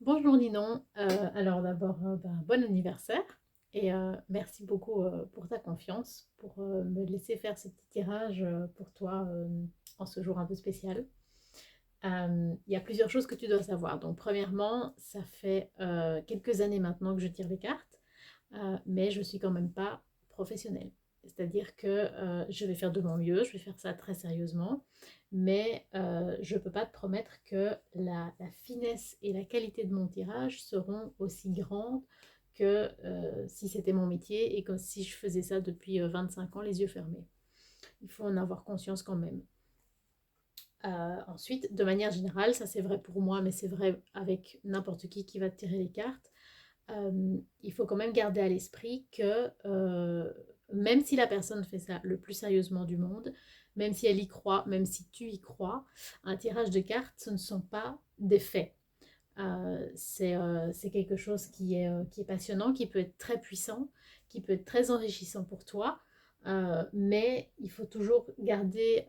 Bonjour Ninon. Alors d'abord, bon anniversaire et merci beaucoup pour ta confiance, pour me laisser faire ce petit tirage pour toi en ce jour un peu spécial. Il y a plusieurs choses que tu dois savoir. Donc premièrement, ça fait quelques années maintenant que je tire les cartes, mais je suis quand même pas professionnelle. C'est-à-dire que je vais faire de mon mieux, je vais faire ça très sérieusement, mais je ne peux pas te promettre que la finesse et la qualité de mon tirage seront aussi grandes que si c'était mon métier et que si je faisais ça depuis 25 ans les yeux fermés. Il faut en avoir conscience quand même. Ensuite, de manière générale, ça c'est vrai pour moi, mais c'est vrai avec n'importe qui va tirer les cartes, il faut quand même garder à l'esprit que même si la personne fait ça le plus sérieusement du monde, même si elle y croit, même si tu y crois, un tirage de cartes, ce ne sont pas des faits. C'est quelque chose qui est passionnant, qui peut être très puissant, qui peut être très enrichissant pour toi, mais il faut toujours garder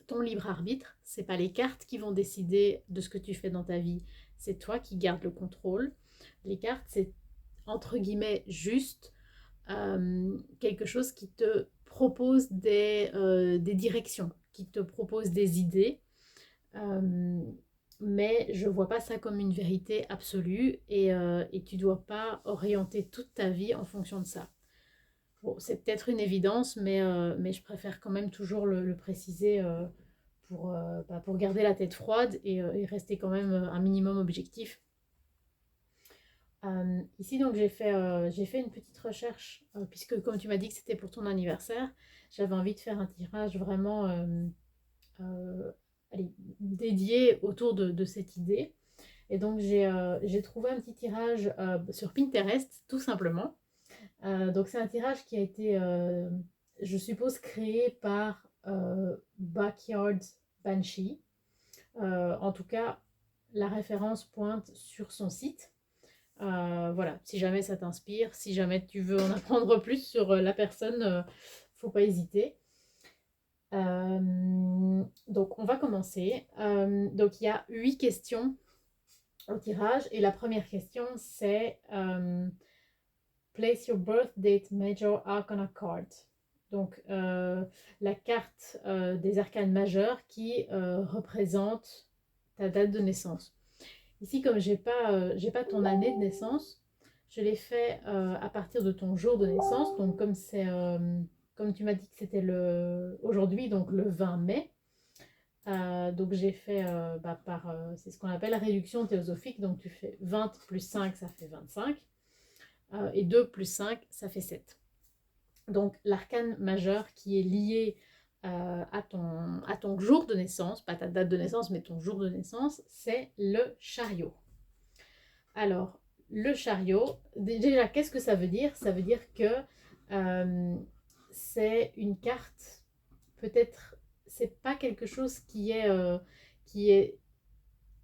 ton libre arbitre. C'est pas les cartes qui vont décider de ce que tu fais dans ta vie, c'est toi qui gardes le contrôle. Les cartes, c'est entre guillemets juste quelque chose qui te propose des directions, qui te propose des idées, euh, mais je vois pas ça comme une vérité absolue et tu dois pas orienter toute ta vie en fonction de ça. Bon, c'est peut-être une évidence, mais je préfère quand même toujours le préciser pour garder la tête froide et rester quand même un minimum objectif. Ici, donc, j'ai fait une petite recherche, puisque comme tu m'as dit que c'était pour ton anniversaire, j'avais envie de faire un tirage vraiment euh, allez, dédié autour de cette idée. Et donc, j'ai trouvé un petit tirage sur Pinterest, tout simplement. Donc, c'est un tirage qui a été, je suppose, créé par Backyard Banshee. En tout cas, la référence pointe sur son site. Voilà, si jamais ça t'inspire, si jamais tu veux en apprendre plus sur la personne, faut pas hésiter. Donc on va commencer. Donc il y a 8 questions au tirage et la première question c'est Place your birth date major arcana card. Donc la carte des arcanes majeures qui représente ta date de naissance. Ici, comme j'ai pas ton année de naissance, je l'ai fait à partir de ton jour de naissance. Donc, comme tu m'as dit que c'était le aujourd'hui, donc le 20 mai. Donc, j'ai fait c'est ce qu'on appelle la réduction théosophique. Donc, tu fais 20 plus 5, ça fait 25. Et 2 plus 5, ça fait 7. Donc, l'arcane majeur qui est lié à ton jour de naissance, pas ta date de naissance, mais ton jour de naissance, c'est le chariot. Alors, le chariot, déjà, qu'est-ce que ça veut dire? Ça veut dire que euh, c'est une carte, peut-être, c'est pas quelque chose qui est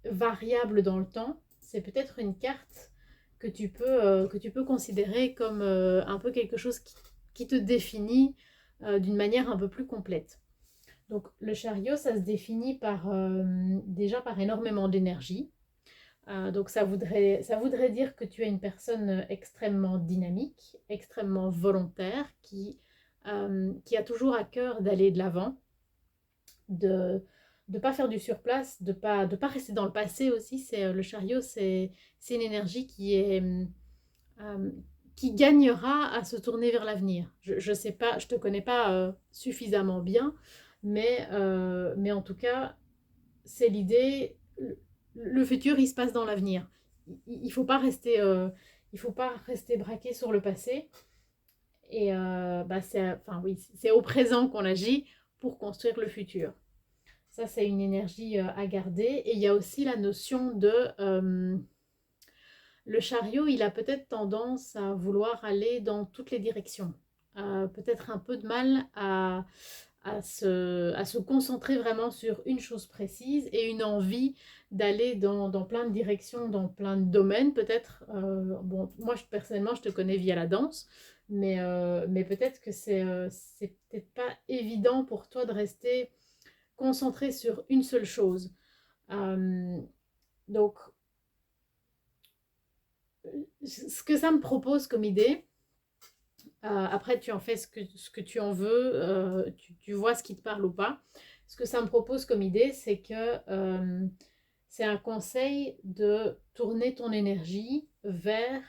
variable dans le temps, c'est peut-être une carte que tu peux considérer comme un peu quelque chose qui te définit d'une manière un peu plus complète. Donc, le chariot, ça se définit déjà par énormément d'énergie. Donc ça voudrait dire que tu es une personne extrêmement dynamique, extrêmement volontaire, qui a toujours à cœur d'aller de l'avant, de ne pas faire du surplace, de pas rester dans le passé aussi. Le chariot, c'est une énergie euh, qui gagnera à se tourner vers l'avenir. Je sais pas, je te connais pas suffisamment bien, mais en tout cas, c'est l'idée. Le futur, il se passe dans l'avenir. Il faut pas rester, il faut pas rester braqué sur le passé. Et enfin oui, c'est au présent qu'on agit pour construire le futur. Ça, c'est une énergie à garder. Et il y a aussi la notion de le chariot. Il a peut-être tendance à vouloir aller dans toutes les directions. Peut-être un peu de mal à se concentrer vraiment sur une chose précise et une envie d'aller dans plein de directions, dans plein de domaines peut-être. Bon, moi personnellement, je te connais via la danse, mais peut-être que c'est peut-être pas évident pour toi de rester concentré sur une seule chose. Euh, donc, ce que ça me propose comme idée, après tu en fais ce que tu en veux, tu vois ce qui te parle ou pas. Ce que ça me propose comme idée, c'est que c'est un conseil de tourner ton énergie vers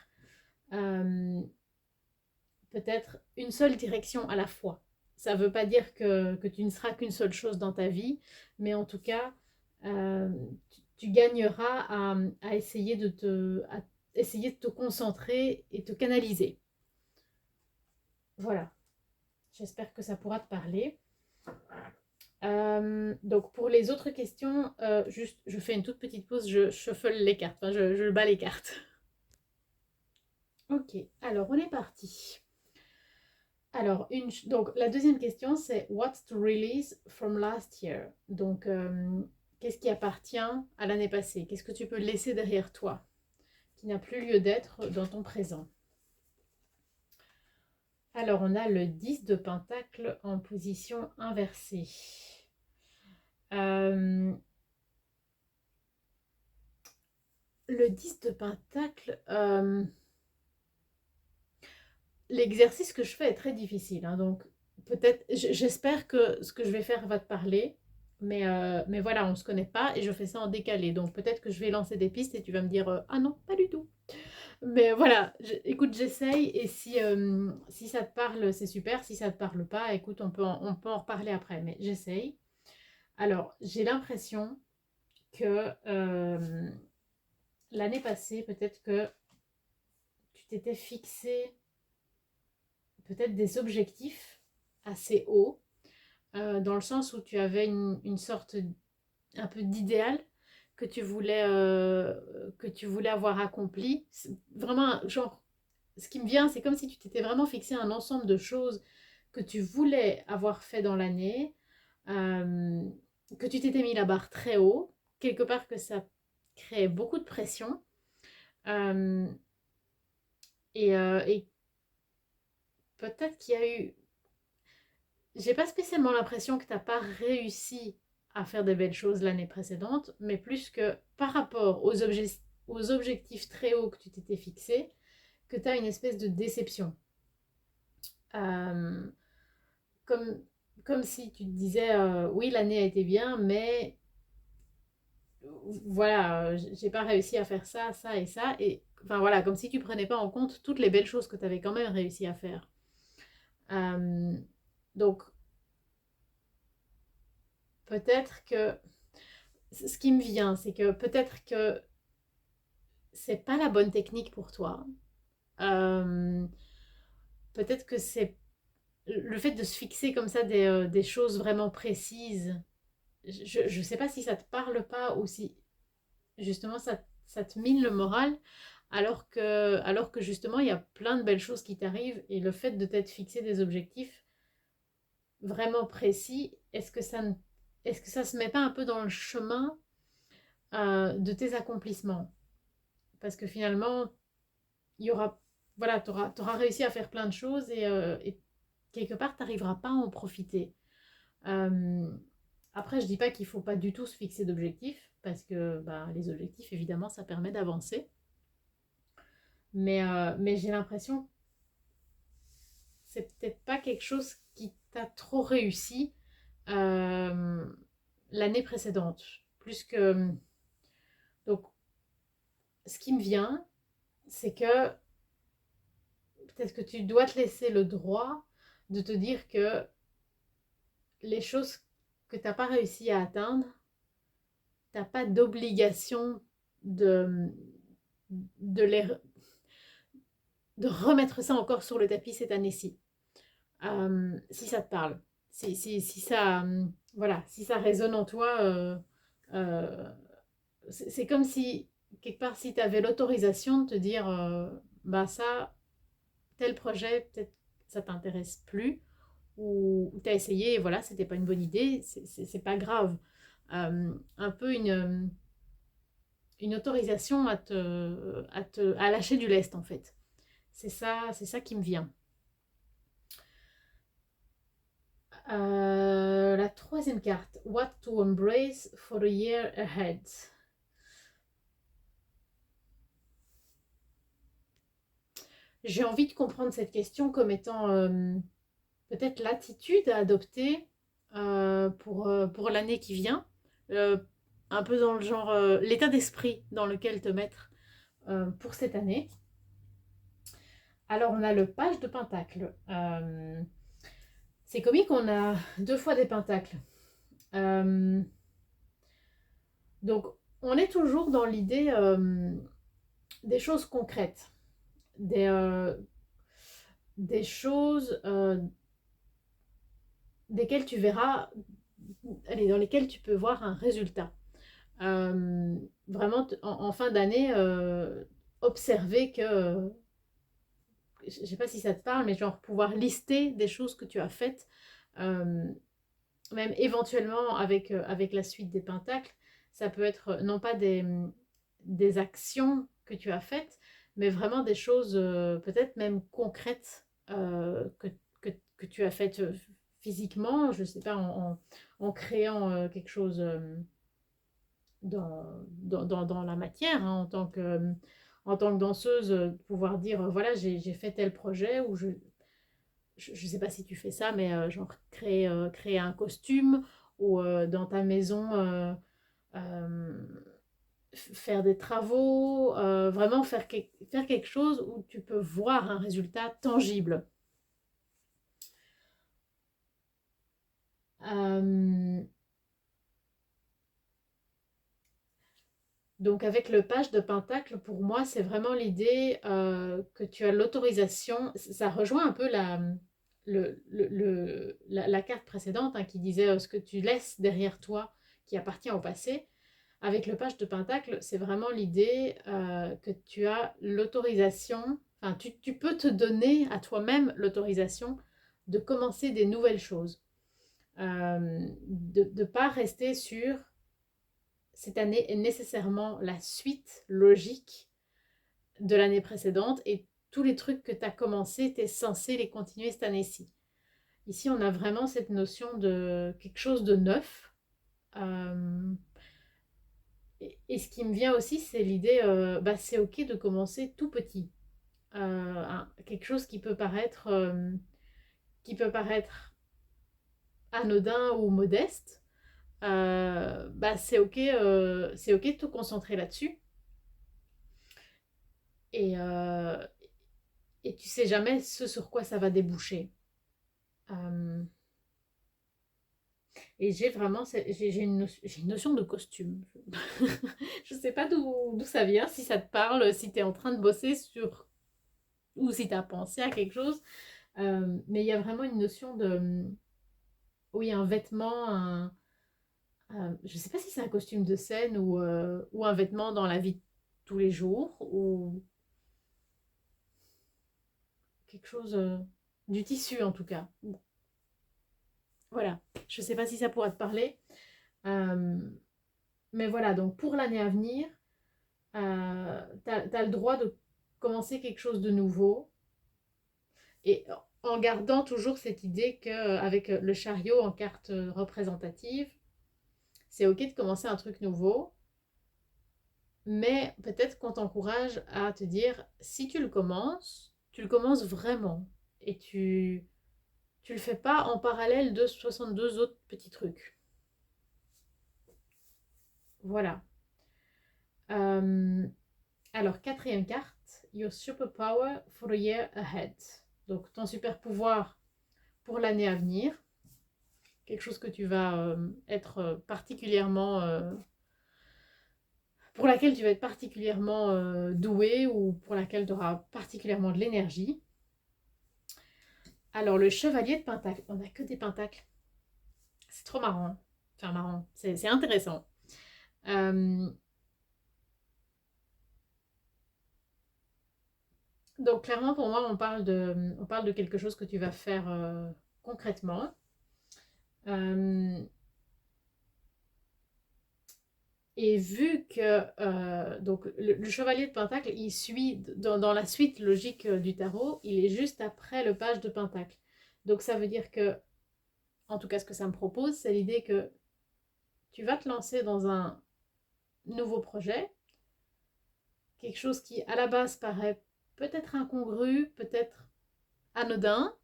peut-être une seule direction à la fois. Ça ne veut pas dire que tu ne seras qu'une seule chose dans ta vie, mais en tout cas, euh, tu gagneras à essayer essayer de te concentrer et te canaliser. Voilà, j'espère que ça pourra te parler. Donc pour les autres questions, juste je fais une toute petite pause, je shuffle les cartes, enfin je bats les cartes. Ok, alors on est parti. Alors, donc la deuxième question, c'est What's to release from last year? Donc, qu'est-ce qui appartient à l'année passée? Qu'est-ce que tu peux laisser derrière toi qui n'a plus lieu d'être dans ton présent? Alors, on a le 10 de Pentacle en position inversée. Euh, le 10 de Pentacle, l'exercice que je fais est très difficile, hein, donc peut-être, j'espère que ce que je vais faire va te parler, mais voilà, on ne se connaît pas et je fais ça en décalé, donc peut-être que je vais lancer des pistes et tu vas me dire ah non, pas du tout. Mais voilà, écoute, j'essaye et si ça te parle, c'est super, si ça ne te parle pas, écoute, on peut en reparler après, mais j'essaye. Alors, j'ai l'impression que l'année passée, peut-être que tu t'étais fixé peut-être des objectifs assez hauts, dans le sens où tu avais une sorte un peu d'idéal que tu voulais avoir accompli. Vraiment, genre, ce qui me vient, c'est comme si tu t'étais vraiment fixé un ensemble de choses que tu voulais avoir fait dans l'année, euh, que tu t'étais mis la barre très haut, quelque part que ça crée beaucoup de pression. euh, et peut-être qu'il y a eu j'ai pas spécialement l'impression que t'as pas réussi à faire des belles choses l'année précédente, mais plus que par rapport aux objectifs très hauts que tu t'étais fixés, que tu as une espèce de déception. Euh, comme, comme si tu te disais, oui, l'année a été bien, mais voilà, j'ai pas réussi à faire ça, ça et ça. Et enfin voilà, comme si tu prenais pas en compte toutes les belles choses que tu avais quand même réussi à faire. Euh, donc peut-être que ce qui me vient, c'est que peut-être que c'est pas la bonne technique pour toi. Euh, peut-être que c'est le fait de se fixer comme ça des choses vraiment précises. Je ne sais pas si ça te parle pas ou si justement ça te mine le moral alors que justement il y a plein de belles choses qui t'arrivent et le fait de t'être fixé des objectifs vraiment précis, est-ce que ça se met pas un peu dans le chemin de tes accomplissements? Parce que finalement, il y aura, voilà, tu auras réussi à faire plein de choses et quelque part, tu n'arriveras pas à en profiter. Euh, après, je dis pas qu'il faut pas du tout se fixer d'objectifs, parce que bah, les objectifs, évidemment, ça permet d'avancer. Mais j'ai l'impression que c'est peut-être pas quelque chose qui t'a trop réussi euh, l'année précédente. Plus que... Donc, ce qui me vient, c'est que peut-être que tu dois te laisser le droit de te dire que les choses que tu n'as pas réussi à atteindre, tu n'as pas d'obligation de, de, les, de remettre ça encore sur le tapis cette année-ci. Si ça te parle, si ça, voilà, si ça résonne en toi, euh, c'est comme si, quelque part, si tu avais l'autorisation de te dire, bah ça, tel projet, peut-être ça t'intéresse plus, ou tu as essayé et voilà, c'était pas une bonne idée, c'est pas grave. Un peu une autorisation à lâcher du lest en fait. C'est ça qui me vient. La troisième carte, What to embrace for the year ahead. j'ai envie de comprendre cette question comme étant peut-être l'attitude à adopter pour l'année qui vient. Euh, un peu dans le genre, l'état d'esprit dans lequel te mettre pour cette année. Alors, on a le page de Pentacle. C'est comique, on a deux fois des Pentacles. Euh, donc, on est toujours dans l'idée des choses concrètes, des, euh, des choses desquelles tu verras, allez, dans lesquelles tu peux voir un résultat. Vraiment, en fin d'année, observer que, je ne sais pas si ça te parle, mais genre pouvoir lister des choses que tu as faites, euh, même éventuellement avec la suite des pentacles, ça peut être non pas des actions que tu as faites, mais vraiment des choses peut-être même concrètes que tu as faites physiquement, je ne sais pas, en créant quelque chose dans la matière, hein, en tant que danseuse, pouvoir dire, voilà, j'ai fait tel projet, ou je sais pas si tu fais ça, mais genre créer un costume, ou dans ta maison, euh, faire des travaux, vraiment faire quelque chose où tu peux voir un résultat tangible. Euh, Donc avec le page de Pentacle, pour moi, c'est vraiment l'idée que tu as l'autorisation. Ça rejoint un peu la carte précédente, hein, qui disait ce que tu laisses derrière toi qui appartient au passé. Avec le page de Pentacle, c'est vraiment l'idée que tu as l'autorisation, enfin tu peux te donner à toi-même l'autorisation de commencer des nouvelles choses. De ne pas rester sur cette année est nécessairement la suite logique de l'année précédente, et tous les trucs que tu as commencé, tu es censé les continuer cette année-ci. Ici, on a vraiment cette notion de quelque chose de neuf. Euh, et ce qui me vient aussi, c'est l'idée, bah, c'est ok de commencer tout petit. Quelque chose qui peut paraître anodin ou modeste, bah, c'est ok de te concentrer là-dessus. Et, et tu sais jamais ce sur quoi ça va déboucher. Euh, et j'ai vraiment j'ai une notion de costume. Je sais pas d'où ça vient, si ça te parle, si tu es en train de bosser sur, ou si tu as pensé à quelque chose. Mais il y a vraiment une notion de, oui, un vêtement, je sais pas si c'est un costume de scène, ou un vêtement dans la vie de tous les jours, ou quelque chose, du tissu en tout cas. Voilà, je sais pas si ça pourra te parler. Euh, mais voilà, donc pour l'année à venir, tu as le droit de commencer quelque chose de nouveau, et en gardant toujours cette idée qu'avec le chariot en carte représentative, c'est ok de commencer un truc nouveau, mais peut-être qu'on t'encourage à te dire, si tu le commences vraiment, et tu le fais pas en parallèle de 62 autres petits trucs. Voilà. Euh, Alors, quatrième carte, Your superpower for the year ahead. Donc, ton super pouvoir pour l'année à venir. Quelque chose que tu vas être particulièrement, pour laquelle tu vas être particulièrement doué, ou pour laquelle tu auras particulièrement de l'énergie. Alors, le chevalier de Pentacle. On n'a que des pentacles. C'est trop marrant. Enfin, marrant. C'est intéressant. Euh, donc, clairement, pour moi, on parle de quelque chose que tu vas faire concrètement. Euh, Et vu que donc le chevalier de Pentacle, il suit dans la suite logique du tarot, il est juste après le page de Pentacle. Donc ça veut dire que, en tout cas ce que ça me propose, c'est l'idée que tu vas te lancer dans un nouveau projet, quelque chose qui à la base paraît peut-être incongru, peut-être anodin,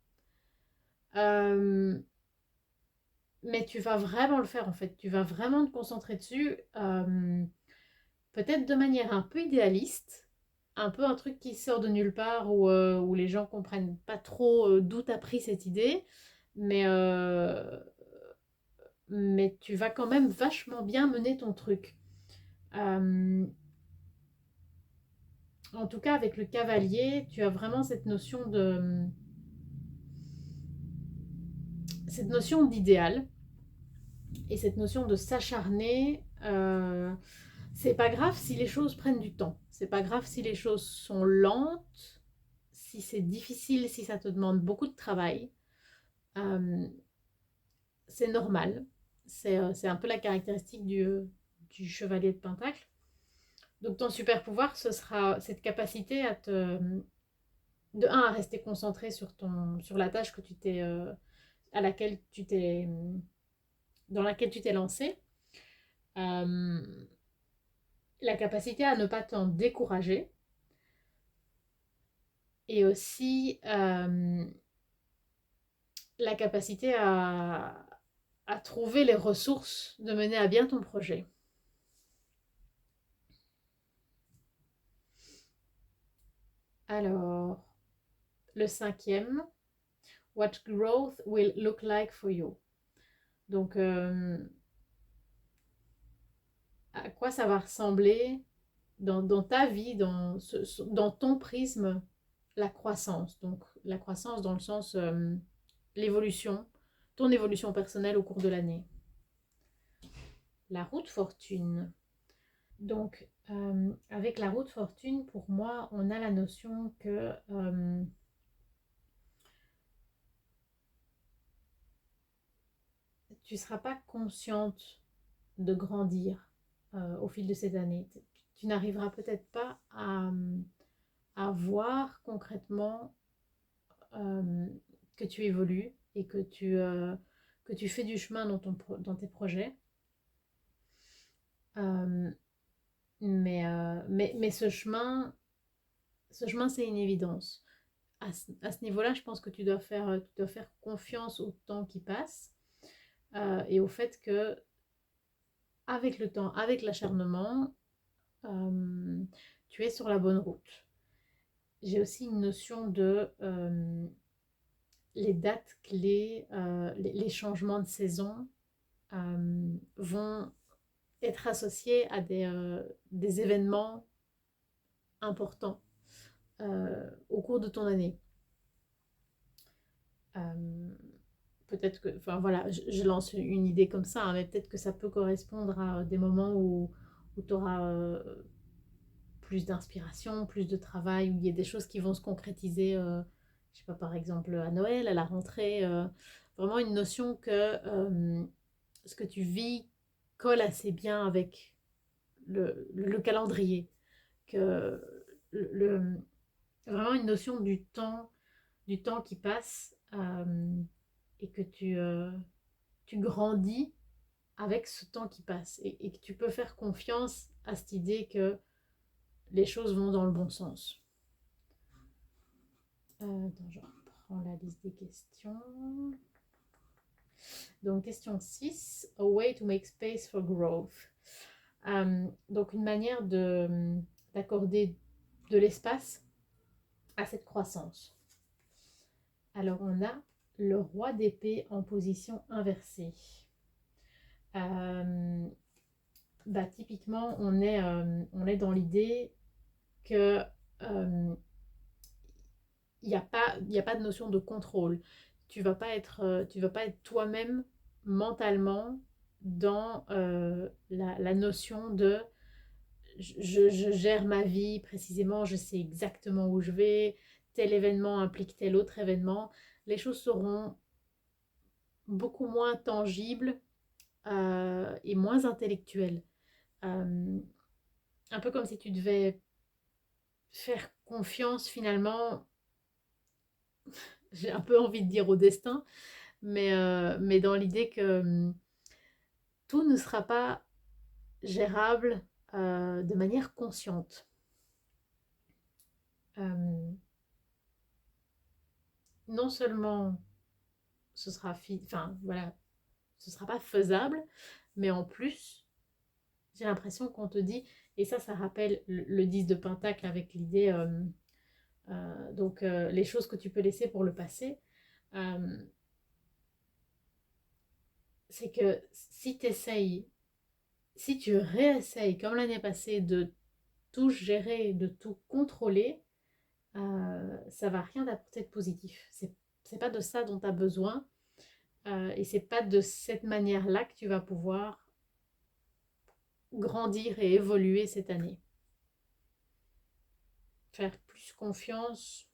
euh, mais tu vas vraiment le faire en fait. Tu vas vraiment te concentrer dessus, peut-être de manière un peu idéaliste, un peu un truc qui sort de nulle part où les gens comprennent pas trop d'où t'as pris cette idée, mais, euh, mais tu vas quand même vachement bien mener ton truc. Euh, En tout cas, avec le cavalier, tu as vraiment cette notion d'idéal et cette notion de s'acharner. C'est pas grave si les choses prennent du temps. C'est pas grave si les choses sont lentes, si c'est difficile, si ça te demande beaucoup de travail. Euh, c'est normal. C'est un peu la caractéristique du chevalier de Pentacle. Donc ton super pouvoir, ce sera cette capacité à te, de un, à rester concentré sur la tâche que tu t'es, à laquelle tu t'es, dans laquelle tu t'es lancé. Euh, la capacité à ne pas t'en décourager et aussi la capacité à trouver les ressources de mener à bien ton projet. Alors, le cinquième, what growth will look like for you. Donc, à quoi ça va ressembler dans ta vie, dans ton prisme, la croissance. Donc, la croissance dans le sens l'évolution, ton évolution personnelle au cours de l'année. La route fortune. Donc, avec la route fortune, pour moi, on a la notion que tu ne seras pas consciente de grandir au fil de ces années. Tu n'arriveras peut-être pas à voir concrètement euh, que tu évolues et que tu fais du chemin dans tes projets. Euh, mais ce chemin, c'est une évidence. À ce niveau-là, je pense que tu dois faire confiance au temps qui passe et au fait que, avec le temps, avec l'acharnement, euh, tu es sur la bonne route. J'ai aussi une notion de les dates clés, les changements de saison vont être associés à des événements importants au cours de ton année. Euh, peut-être que, enfin voilà, je lance une idée comme ça, hein, mais peut-être que ça peut correspondre à des moments où tu auras plus d'inspiration, plus de travail, où il y a des choses qui vont se concrétiser, je sais pas, par exemple à Noël, à la rentrée, vraiment une notion que ce que tu vis colle assez bien avec le calendrier, que le, vraiment une notion du temps qui passe et que tu grandis avec ce temps qui passe et que tu peux faire confiance à cette idée que les choses vont dans le bon sens. Attends, je reprends la liste des questions. Donc, question 6. A way to make space for growth. Donc, une manière d'accorder de l'espace à cette croissance. Alors, on a le roi d'épée en position inversée. Typiquement, on est dans l'idée que il y a pas de notion de contrôle. Tu vas pas être toi-même mentalement dans la notion de je gère ma vie précisément, je sais exactement où je vais, tel événement implique tel autre événement. Les choses seront beaucoup moins tangibles et moins intellectuelles. Euh, un peu comme si tu devais faire confiance finalement, j'ai un peu envie de dire au destin, mais dans l'idée que tout ne sera pas gérable de manière consciente. non seulement ce sera, enfin voilà, ce sera pas faisable, mais en plus, j'ai l'impression qu'on te dit, et ça rappelle le 10 de Pentacle avec l'idée, donc les choses que tu peux laisser pour le passé, euh, c'est que si tu essayes, si tu réessayes comme l'année passée de tout gérer, de tout contrôler, ça va rien t'apporter de positif. C'est pas de ça dont tu as besoin, et c'est pas de cette manière-là que tu vas pouvoir grandir et évoluer cette année. Faire plus confiance.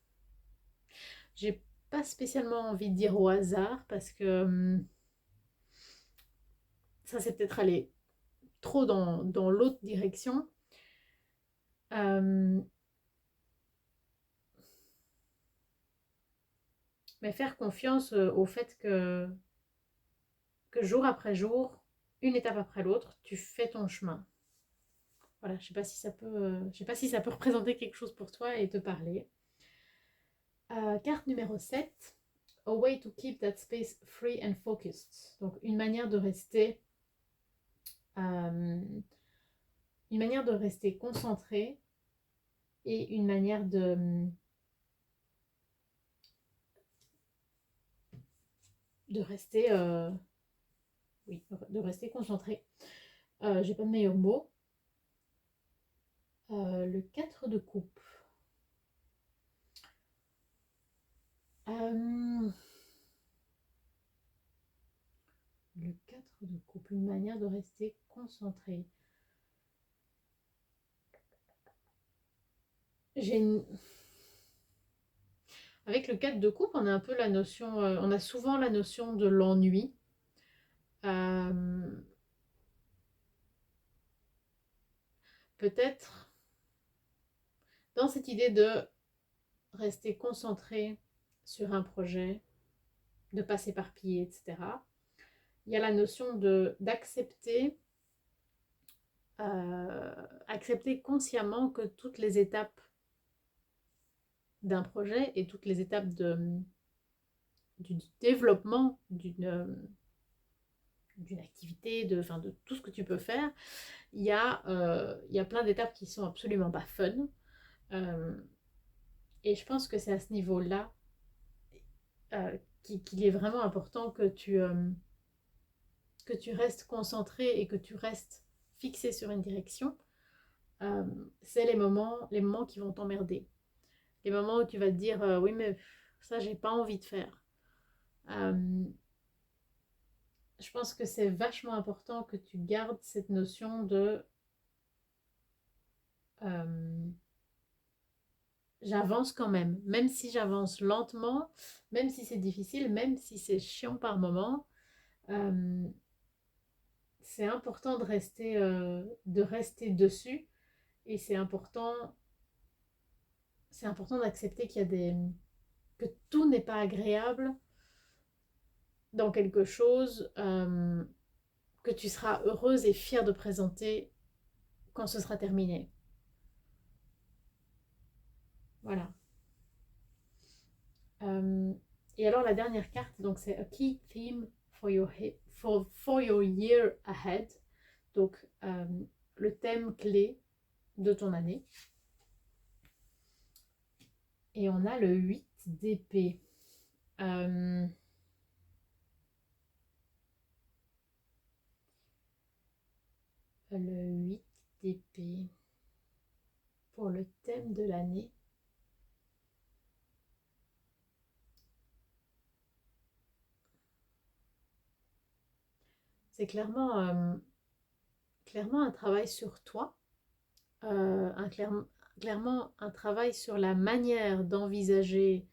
J'ai pas spécialement envie de dire au hasard parce que ça c'est peut-être aller trop dans l'autre direction. Euh, mais faire confiance au fait que jour après jour, une étape après l'autre, tu fais ton chemin. Voilà, je sais pas si ça peut, je sais pas si ça peut représenter quelque chose pour toi et te parler. Carte numéro 7. A way to keep that space free and focused. Donc euh, une manière de rester concentré et une manière de rester, oui, de rester concentré. J'ai pas de meilleur mot. Le 4 de coupe. Le 4 de coupe, une manière de rester concentré. J'ai une... Avec le 4 de coupe, on a un peu la notion, on a souvent la notion de l'ennui. Euh, Peut-être dans cette idée de rester concentré sur un projet, de pas s'éparpiller, etc. Il y a la notion d'accepter, accepter consciemment que toutes les étapes d'un projet et toutes les étapes du développement d'une activité, enfin, de tout ce que tu peux faire, il y a plein d'étapes qui sont absolument pas fun. Euh, et je pense que c'est à ce niveau-là qu'il est vraiment important que tu restes concentré et que tu restes fixé sur une direction. Euh, c'est les moments qui vont t'emmerder. Les moments où tu vas te dire oui mais ça j'ai pas envie de faire. Euh, je pense que c'est vachement important que tu gardes cette notion de euh, j'avance quand même, même si j'avance lentement, même si c'est difficile, même si c'est chiant par moment. Euh, c'est important de rester dessus et c'est important d'accepter que tout n'est pas agréable dans quelque chose que tu seras heureuse et fière de présenter quand ce sera terminé. Voilà. Euh, et alors la dernière carte, donc c'est a key theme for your year ahead. Donc le thème clé de ton année. Et on a le 8 d'épée. Euh, le 8 d'épée pour le thème de l'année. C'est clairement un travail sur toi, euh, un, clairement un travail sur la manière euh, d'envisager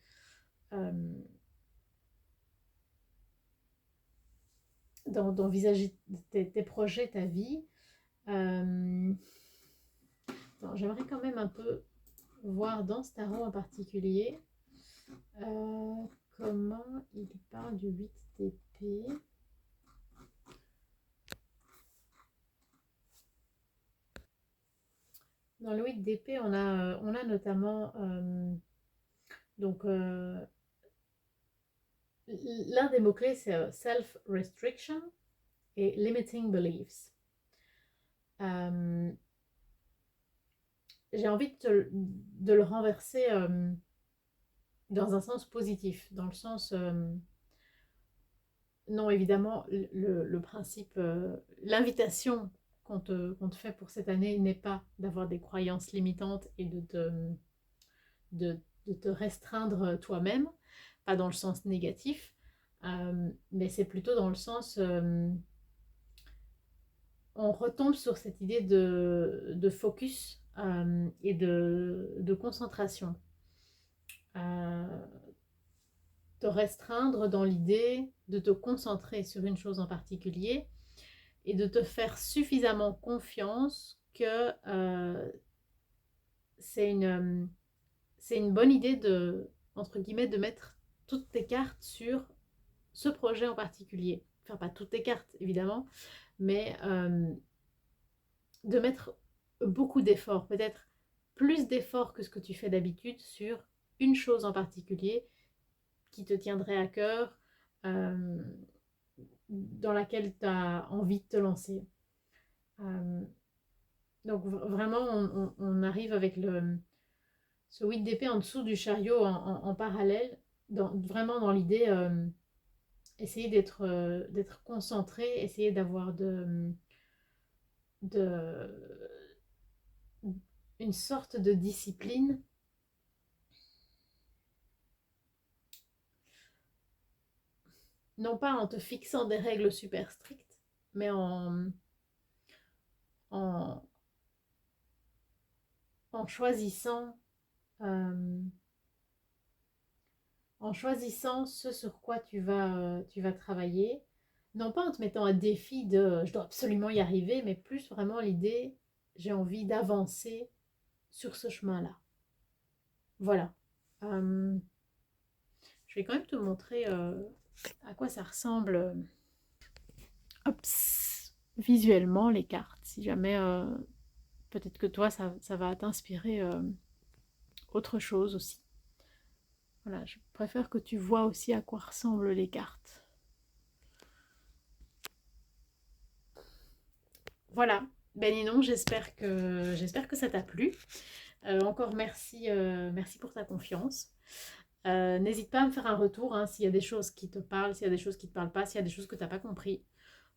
tes projets, ta vie. Euh, J'aimerais quand même un peu voir dans ce tarot en particulier comment il parle du 8 d'épée. Dans le 8 d'épée, on a notamment donc l'un des mots-clés, c'est self-restriction et limiting beliefs. Euh, j'ai envie de le renverser dans un sens positif, dans le sens, non évidemment, le principe, l'invitation qu'on te fait pour cette année n'est pas d'avoir des croyances limitantes et de, de te restreindre toi-même, pas dans le sens négatif, mais c'est plutôt dans le sens, on retombe sur cette idée de focus et de concentration. Euh, te restreindre dans l'idée de te concentrer sur une chose en particulier et de te faire suffisamment confiance que c'est une, c'est une bonne idée de, entre guillemets, de mettre toutes tes cartes sur ce projet en particulier. Enfin, pas toutes tes cartes, évidemment, mais de mettre beaucoup d'efforts, peut-être plus d'efforts que ce que tu fais d'habitude sur une chose en particulier qui te tiendrait à cœur, euh, dans laquelle tu as envie de te lancer. Euh, donc vraiment, on arrive avec ce 8 d'épée en dessous du chariot en parallèle, vraiment dans l'idée, essayer d'être concentré, essayer d'avoir de, une sorte de discipline, non pas en te fixant des règles super strictes, mais en, en choisissant euh, en choisissant ce sur quoi tu vas travailler, non pas en te mettant un défi de je dois absolument y arriver, mais plus vraiment l'idée j'ai envie d'avancer sur ce chemin-là. Voilà. Euh, je vais quand même te montrer à quoi ça ressemble visuellement les cartes. Si jamais peut-être que toi ça va t'inspirer autre chose aussi. Voilà, je préfère que tu vois aussi à quoi ressemblent les cartes. Voilà. Ben Ninon, j'espère que ça t'a plu. Encore merci, merci pour ta confiance. N'hésite pas à me faire un retour hein, s'il y a des choses qui te parlent, s'il y a des choses qui ne te parlent pas, s'il y a des choses que tu n'as pas compris.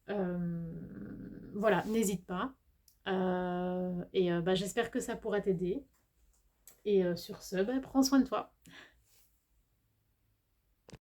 Voilà, n'hésite pas. Et bah, j'espère que ça pourra t'aider. Et sur ce, bah, prends soin de toi.